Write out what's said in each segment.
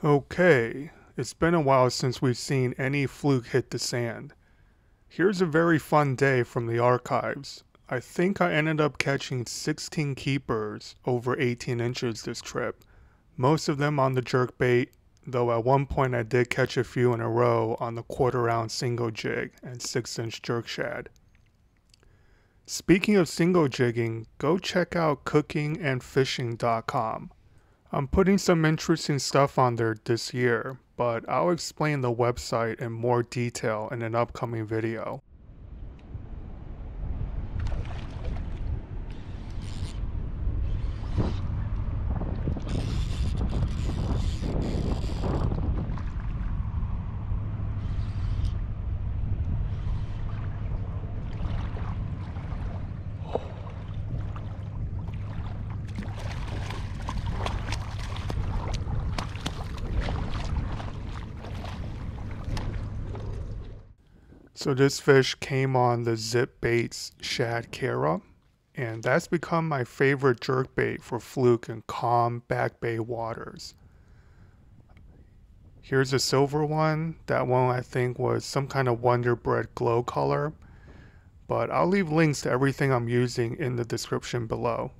Okay, it's been a while since we've seen any fluke hit the sand. Here's a very fun day from the archives. I think I ended up catching 16 keepers over 18 inches this trip, most of them on the jerkbait, though at one point I did catch a few in a row on the quarter-ounce single jig and 6-inch jerkshad. Speaking of single jigging, go check out cookingandfishing.com. I'm putting some interesting stuff on there this year, but I'll explain the website in more detail in an upcoming video. So this fish came on the Jerkbait's shad Kara, and that's become my favorite jerkbait for fluke in calm back bay waters. Here's a silver one. That one I think was some kind of Wonder Bread glow color, but I'll leave links to everything I'm using in the description below.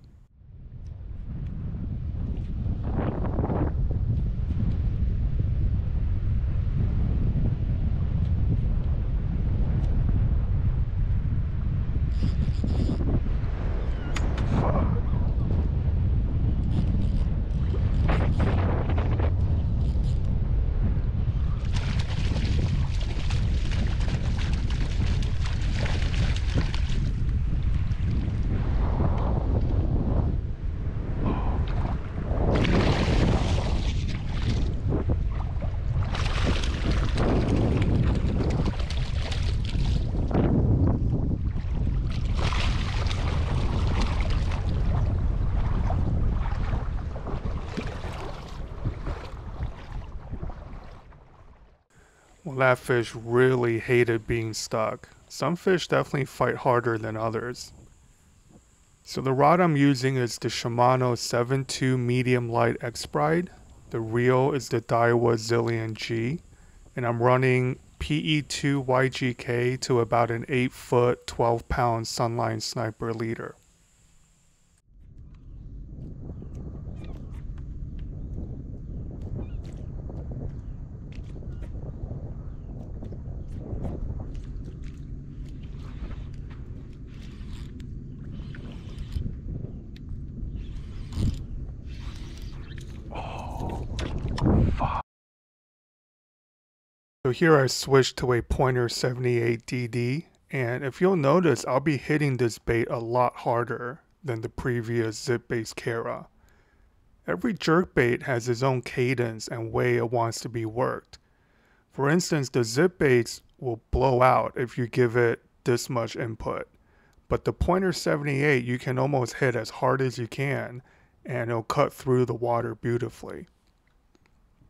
Well, that fish really hated being stuck. Some fish definitely fight harder than others. So the rod I'm using is the Shimano 7.2 medium light X-Bride. The reel is the Daiwa Zillion G, and I'm running PE2 YGK to about an 8-foot, 12-pound Sunline Sniper leader. So here I switched to a Pointer 78 DD, and if you'll notice, I'll be hitting this bait a lot harder than the previous zip-based Kara. Every jerkbait has its own cadence and way it wants to be worked. For instance, the zip baits will blow out if you give it this much input, but the Pointer 78 you can almost hit as hard as you can and it'll cut through the water beautifully.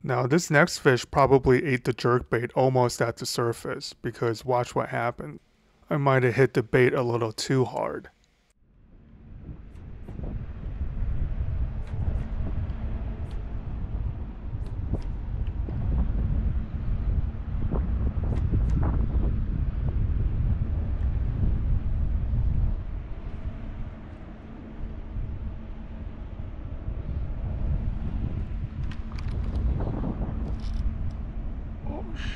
Now this next fish probably ate the jerkbait almost at the surface, because watch what happened. I might have hit the bait a little too hard.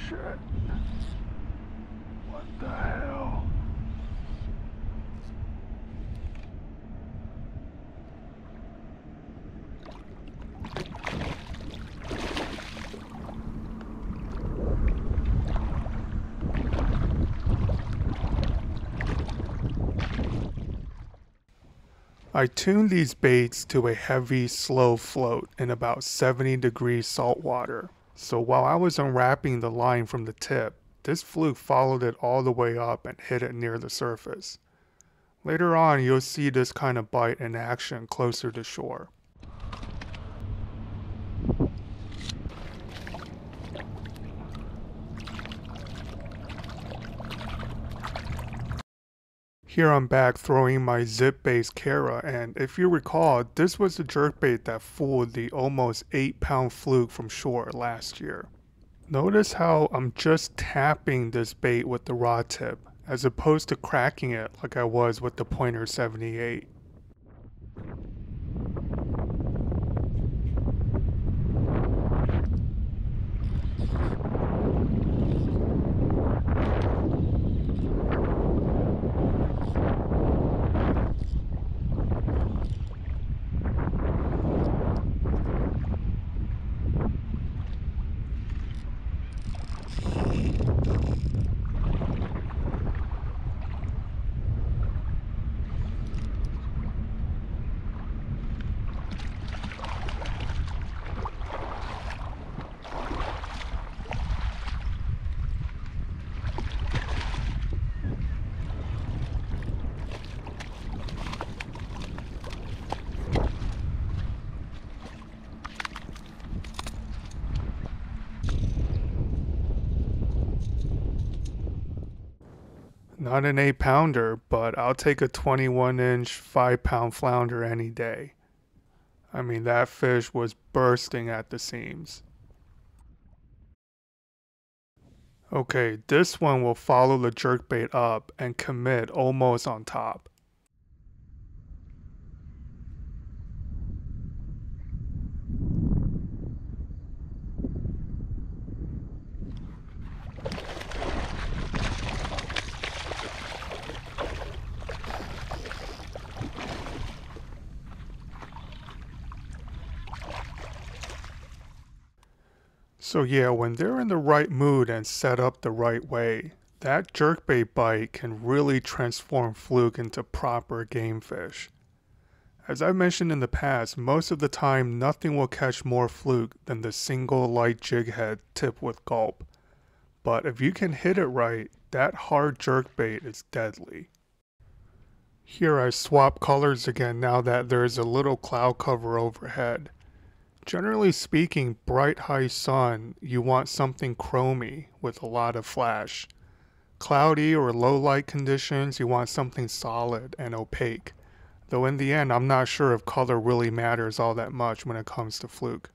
Shit. What the hell? I tuned these baits to a heavy, slow float in about 70 degrees salt water. So while I was unwrapping the line from the tip, this fluke followed it all the way up and hit it near the surface. Later on, you'll see this kind of bite in action closer to shore. Here I'm back throwing my zip-based Kara, and if you recall, this was the jerkbait that fooled the almost 8-pound fluke from shore last year. Notice how I'm just tapping this bait with the rod tip, as opposed to cracking it like I was with the Pointer 78. Not an 8-pounder, but I'll take a 21-inch 5-pound flounder any day. I mean, that fish was bursting at the seams. Okay, this one will follow the jerkbait up and commit almost on top. So yeah, when they're in the right mood and set up the right way, that jerkbait bite can really transform fluke into proper game fish. As I mentioned in the past, most of the time nothing will catch more fluke than the single light jig head tipped with gulp. But if you can hit it right, that hard jerkbait is deadly. Here I swap colors again now that there is a little cloud cover overhead. Generally speaking, bright high sun, you want something chromy with a lot of flash. Cloudy or low light conditions, you want something solid and opaque. Though in the end, I'm not sure if color really matters all that much when it comes to fluke.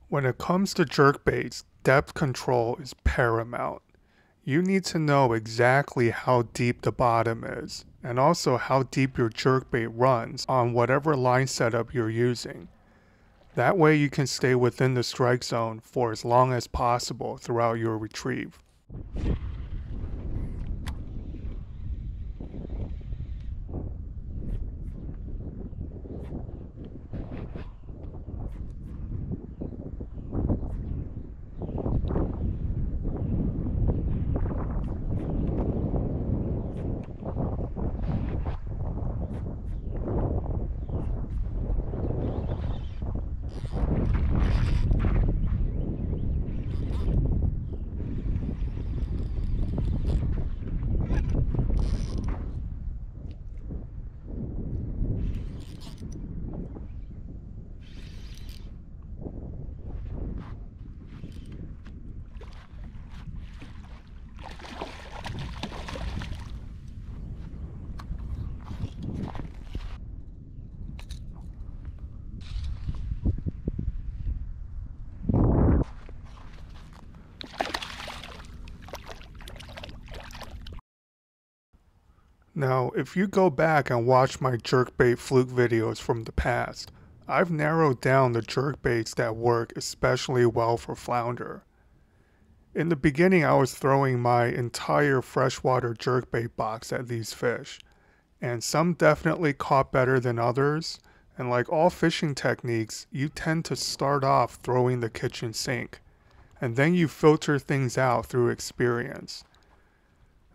When it comes to jerkbaits, depth control is paramount. You need to know exactly how deep the bottom is, and also how deep your jerkbait runs on whatever line setup you're using. That way you can stay within the strike zone for as long as possible throughout your retrieve. Now, if you go back and watch my jerkbait fluke videos from the past, I've narrowed down the jerkbaits that work especially well for flounder. In the beginning, I was throwing my entire freshwater jerkbait box at these fish, and some definitely caught better than others. And like all fishing techniques, you tend to start off throwing the kitchen sink, and then you filter things out through experience.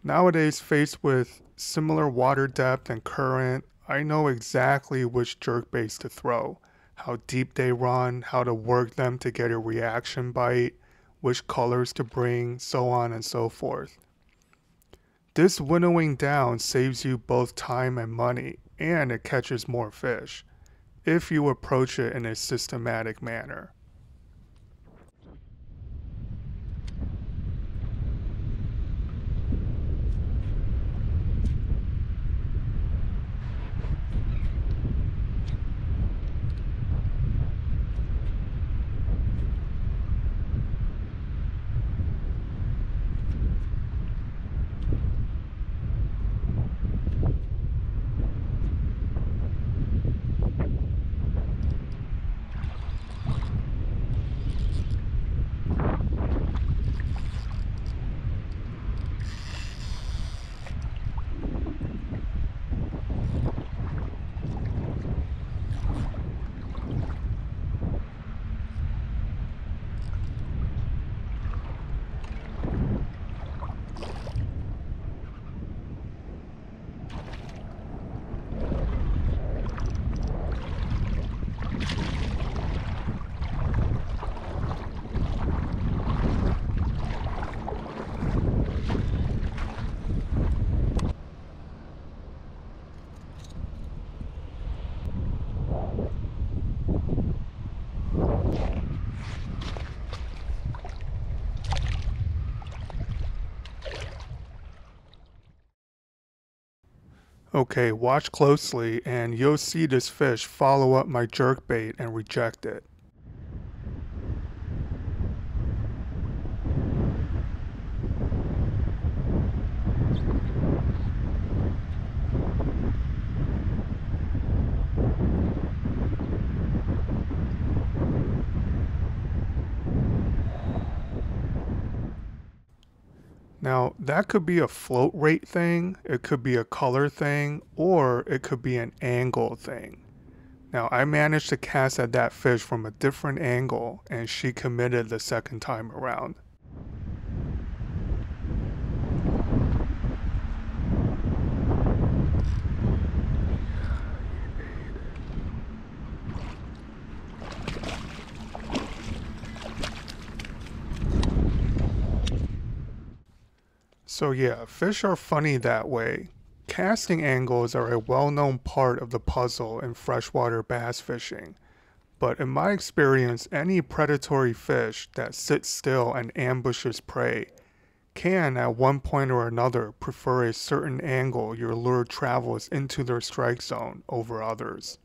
Nowadays, faced with similar water depth and current, I know exactly which jerkbaits to throw, how deep they run, how to work them to get a reaction bite, which colors to bring, so on and so forth. This winnowing down saves you both time and money, and it catches more fish, if you approach it in a systematic manner. Okay, watch closely and you'll see this fish follow up my jerkbait and reject it. Now, that could be a float rate thing, it could be a color thing, or it could be an angle thing. Now, I managed to cast at that fish from a different angle, and she committed the second time around. So yeah, fish are funny that way. Casting angles are a well-known part of the puzzle in freshwater bass fishing, but in my experience, any predatory fish that sits still and ambushes prey can, at one point or another, prefer a certain angle your lure travels into their strike zone over others.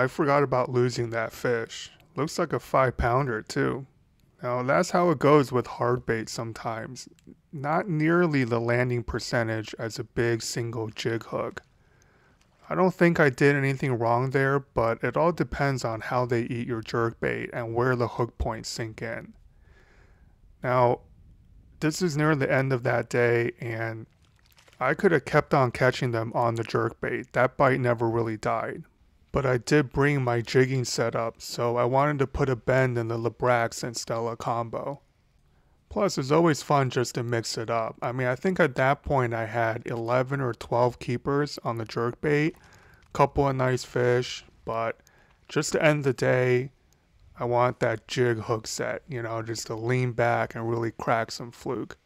I forgot about losing that fish. Looks like a 5-pounder too. Now that's how it goes with hard bait sometimes. Not nearly the landing percentage as a big single jig hook. I don't think I did anything wrong there, but it all depends on how they eat your jerkbait and where the hook points sink in. Now, this is near the end of that day, and I could have kept on catching them on the jerkbait. That bite never really died. But I did bring my jigging setup, so I wanted to put a bend in the Librax and Stella combo. Plus, it's always fun just to mix it up. I mean, I think at that point I had 11 or 12 keepers on the jerkbait, couple of nice fish, but just to end the day, I want that jig hook set, you know, just to lean back and really crack some fluke.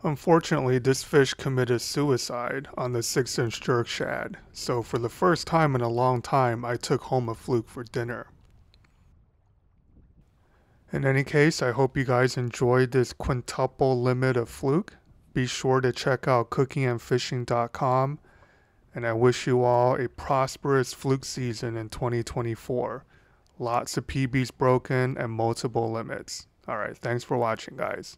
Unfortunately, this fish committed suicide on the 6-inch Jerkshad, so for the first time in a long time, I took home a fluke for dinner. In any case, I hope you guys enjoyed this quintuple limit of fluke. Be sure to check out cookingandfishing.com, and I wish you all a prosperous fluke season in 2024. Lots of PBs broken and multiple limits. Alright, thanks for watching, guys.